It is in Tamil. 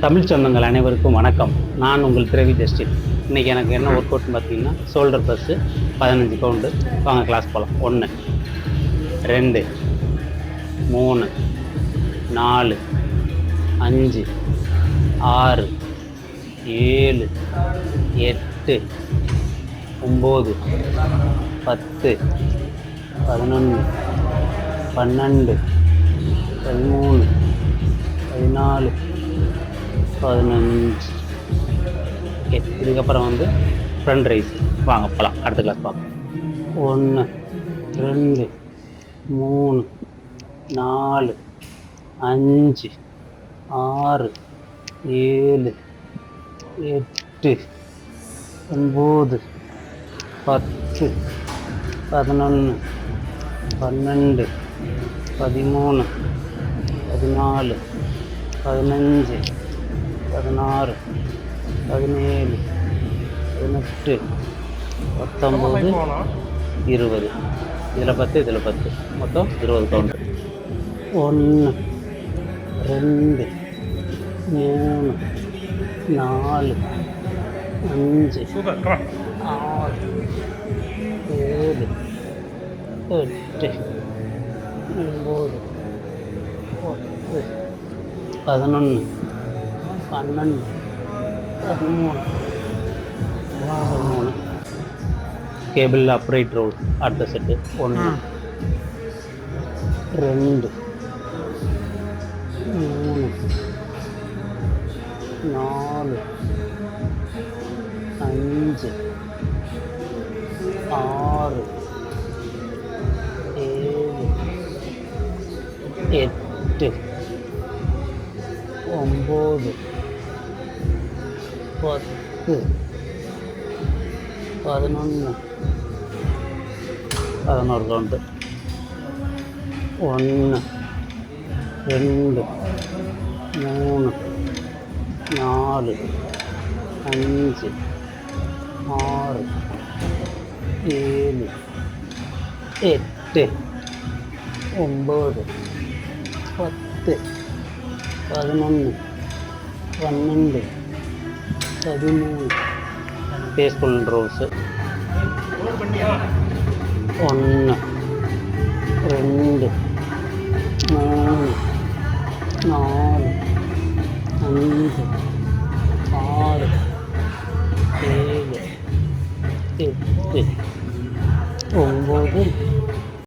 தமிழ் சொந்தங்கள் அனைவருக்கும் வணக்கம். நான் உங்கள் திரவி ஜஸ்டின். இன்றைக்கி எனக்கு என்ன ஒர்க் அவுட்னு பார்த்தீங்கன்னா ஷோல்டர் ப்ரெஸ்ஸு 15 கவுண்டு. வாங்க கிளாஸ் போகலாம். 1 2 3 4 5 6 7 8 9 10 11 12 13 14 15. ஓகே, இதுக்கப்புறம் ஃப்ரண்ட் ரைஸ். வாங்க போகலாம், அடுத்த கிளாஸ் பார்க்கலாம். 1 2 3 4 5 6 7 8 9 10 11 12 13 14 15 16 17 18 19 20. இதில் 10 இதில் 10, மொத்தம் 20 கவுண்டர். 1 2 3 4 5 6 7 8 9 10 11 12 13 13. கேபிள் அப்ரைட் ரோல் அடுத்த செட்டு. 1 2 3 4 5 6 7 8 9 10 11 கவுண்டு. 1 2 3 4 5 6 7 8 9 10 11 12 13. பேஸ்புல் ரோஸு. 1 2